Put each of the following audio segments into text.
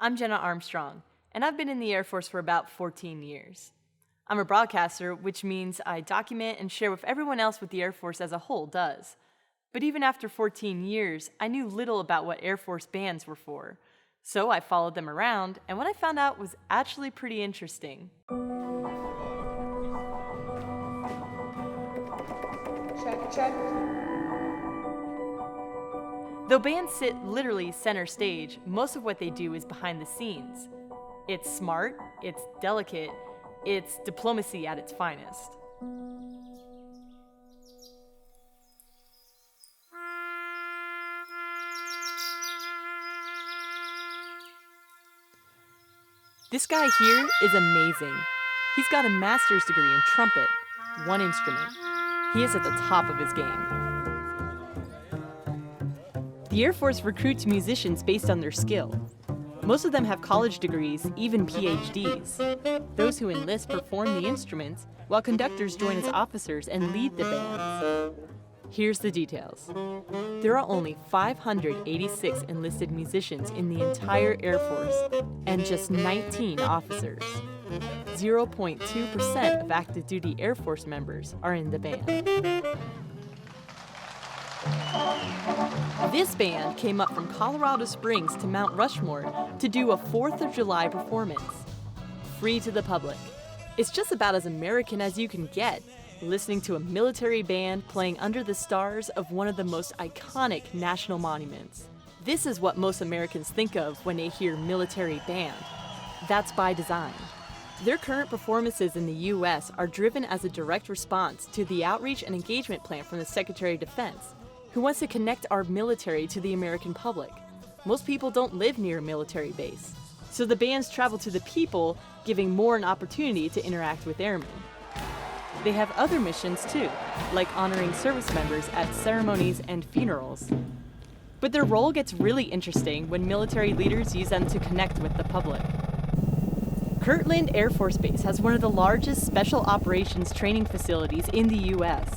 I'm Jenna Armstrong, and I've been in the Air Force for about 14 years. I'm a broadcaster, which means I document and share with everyone else what the Air Force as a whole does. But even after 14 years, I knew little about what Air Force bands were for. So I followed them around, and what I found out was actually pretty interesting. Check. Though bands sit literally center stage, most of what they do is behind the scenes. It's smart, it's delicate, it's diplomacy at its finest. This guy here is amazing. He's got a master's degree in trumpet, one instrument. He is at the top of his game. The Air Force recruits musicians based on their skill. Most of them have college degrees, even PhDs. Those who enlist perform the instruments, while conductors join as officers and lead the bands. Here's the details. There are only 586 enlisted musicians in the entire Air Force, and just 19 officers. 0.2% of active duty Air Force members are in the band. This band came up from Colorado Springs to Mount Rushmore to do a 4th of July performance. Free to the public. It's just about as American as you can get, listening to a military band playing under the stars of one of the most iconic national monuments. This is what most Americans think of when they hear military band. That's by design. Their current performances in the U.S. are driven as a direct response to the outreach and engagement plan from the Secretary of Defense, who wants to connect our military to the American public. Most people don't live near a military base, so the bands travel to the people, giving more an opportunity to interact with airmen. They have other missions too, like honoring service members at ceremonies and funerals. But their role gets really interesting when military leaders use them to connect with the public. Kirtland Air Force Base has one of the largest special operations training facilities in the U.S.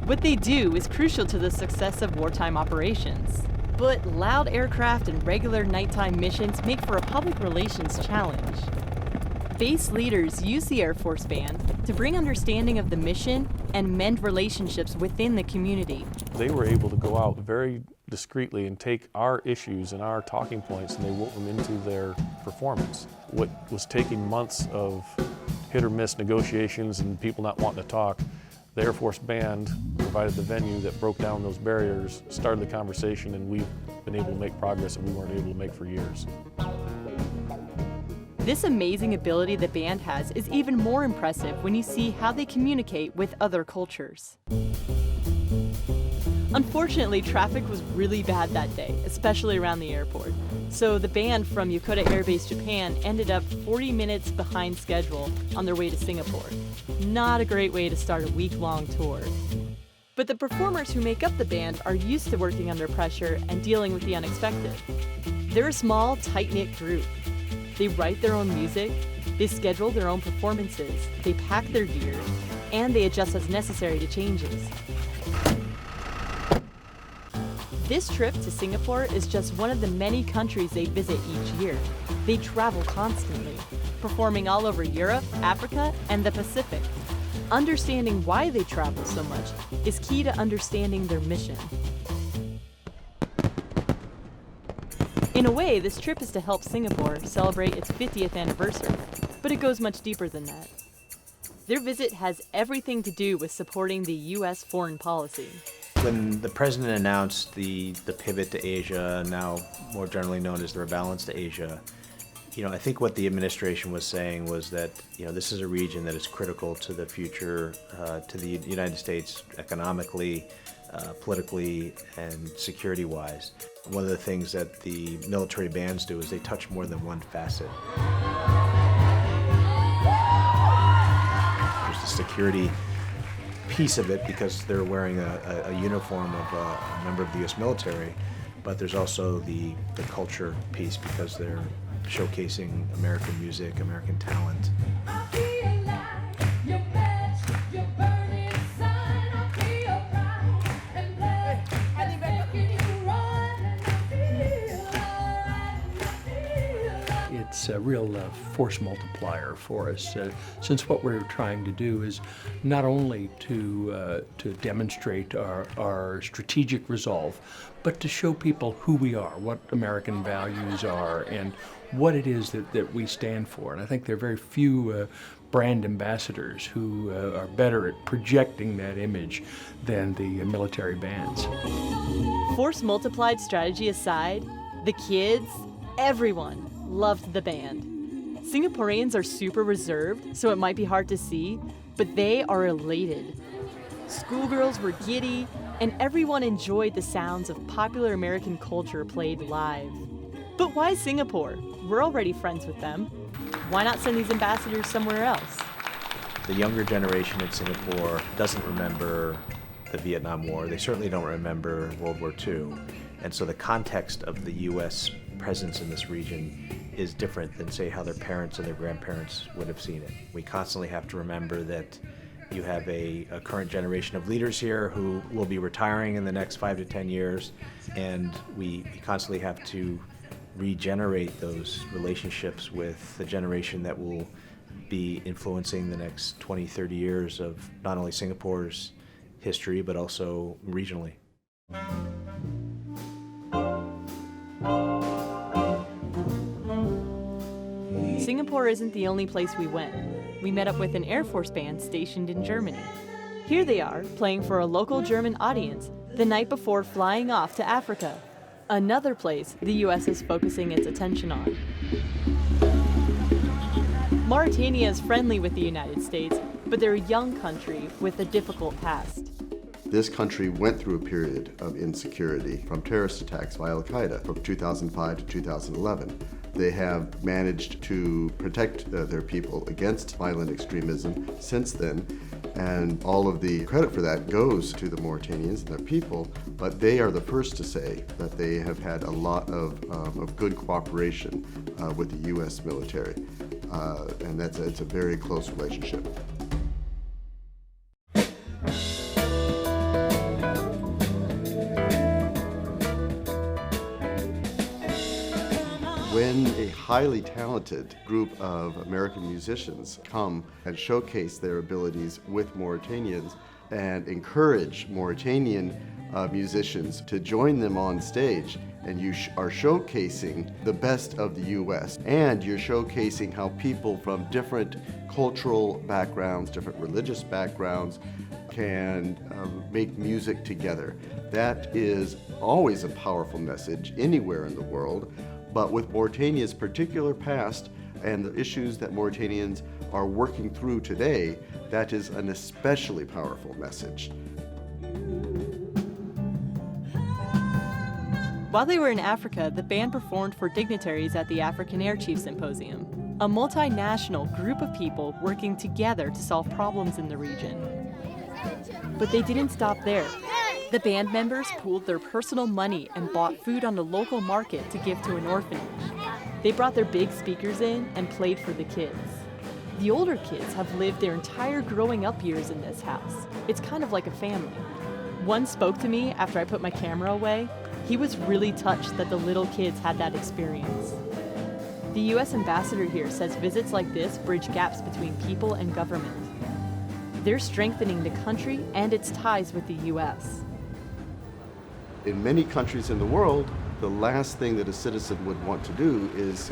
What they do is crucial to the success of wartime operations. But loud aircraft and regular nighttime missions make for a public relations challenge. Base leaders use the Air Force Band to bring understanding of the mission and mend relationships within the community. They were able to go out very discreetly and take our issues and our talking points and they wove them into their performance. What was taking months of hit or miss negotiations and people not wanting to talk, the Air Force Band provided the venue that broke down those barriers, started the conversation, and we've been able to make progress that we weren't able to make for years. This amazing ability the band has is even more impressive when you see how they communicate with other cultures. Unfortunately, traffic was really bad that day, especially around the airport. So the band from Yokota Air Base, Japan ended up 40 minutes behind schedule on their way to Singapore. Not a great way to start a week-long tour. But the performers who make up the band are used to working under pressure and dealing with the unexpected. They're a small, tight-knit group. They write their own music, they schedule their own performances, they pack their gear, and they adjust as necessary to changes. This trip to Singapore is just one of the many countries they visit each year. They travel constantly, performing all over Europe, Africa, and the Pacific. Understanding why they travel so much is key to understanding their mission. In a way, this trip is to help Singapore celebrate its 50th anniversary, but it goes much deeper than that. Their visit has everything to do with supporting the U.S. foreign policy. When the president announced the pivot to Asia, now more generally known as the rebalance to Asia, I think what the administration was saying was that, this is a region that is critical to the future, to the United States economically, politically, and security-wise. One of the things that the military bands do is they touch more than one facet. There's the security piece of it because they're wearing a uniform of a member of the U.S. military, but there's also the culture piece because they're showcasing American music, American talent. it's a real force multiplier for us, since what we're trying to do is not only to demonstrate our strategic resolve, but to show people who we are, what American values are, and what it is that we stand for. And I think there are very few brand ambassadors who are better at projecting that image than the military bands. Force multiplied strategy aside, the kids, everyone loved the band. Singaporeans are super reserved, so it might be hard to see, but they are elated. Schoolgirls were giddy, and everyone enjoyed the sounds of popular American culture played live. But why Singapore? We're already friends with them. Why not send these ambassadors somewhere else? The younger generation in Singapore doesn't remember the Vietnam War. They certainly don't remember World War II. And so the context of the U.S. presence in this region is different than, say, how their parents and their grandparents would have seen it. We constantly have to remember that you have a current generation of leaders here who will be retiring in the next 5 to 10 years, and we constantly have to regenerate those relationships with the generation that will be influencing the next 20, 30 years of not only Singapore's history, but also regionally. Singapore isn't the only place we went. We met up with an Air Force band stationed in Germany. Here they are, playing for a local German audience the night before flying off to Africa, another place the U.S. is focusing its attention on. Mauritania is friendly with the United States, but they're a young country with a difficult past. This country went through a period of insecurity from terrorist attacks by Al-Qaeda from 2005 to 2011. They have managed to protect their people against violent extremism since then, and all of the credit for that goes to the Mauritanians and their people, but they are the first to say that they have had a lot of good cooperation with the U.S. military, and it's a very close relationship. When a highly talented group of American musicians come and showcase their abilities with Mauritanians and encourage Mauritanian musicians to join them on stage, and you are showcasing the best of the U.S., and you're showcasing how people from different cultural backgrounds, different religious backgrounds, can make music together. That is always a powerful message anywhere in the world. But with Mauritania's particular past and the issues that Mauritanians are working through today, that is an especially powerful message. While they were in Africa, the band performed for dignitaries at the African Air Chief Symposium, a multinational group of people working together to solve problems in the region. But they didn't stop there. The band members pooled their personal money and bought food on the local market to give to an orphanage. They brought their big speakers in and played for the kids. The older kids have lived their entire growing up years in this house. It's kind of like a family. One spoke to me after I put my camera away. He was really touched that the little kids had that experience. The U.S. ambassador here says visits like this bridge gaps between people and government. They're strengthening the country and its ties with the U.S. In many countries in the world, the last thing that a citizen would want to do is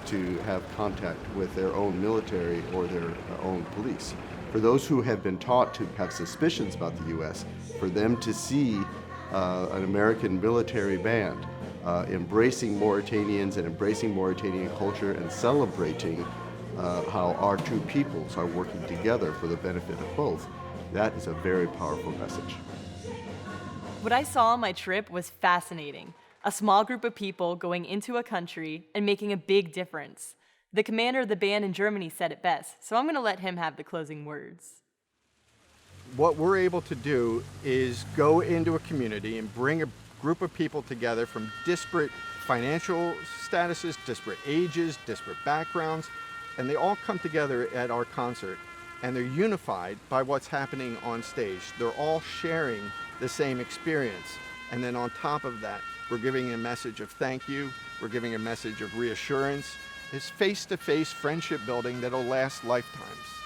to have contact with their own military or their own police. For those who have been taught to have suspicions about the U.S., for them to see an American military band embracing Mauritanians and embracing Mauritanian culture and celebrating how our two peoples are working together for the benefit of both, that is a very powerful message. What I saw on my trip was fascinating. A small group of people going into a country and making a big difference. The commander of the band in Germany said it best, so I'm going to let him have the closing words. What we're able to do is go into a community and bring a group of people together from disparate financial statuses, disparate ages, disparate backgrounds, and they all come together at our concert, and they're unified by what's happening on stage. They're all sharing the same experience. And then on top of that, we're giving a message of thank you, we're giving a message of reassurance, is face-to-face friendship building that'll last lifetimes.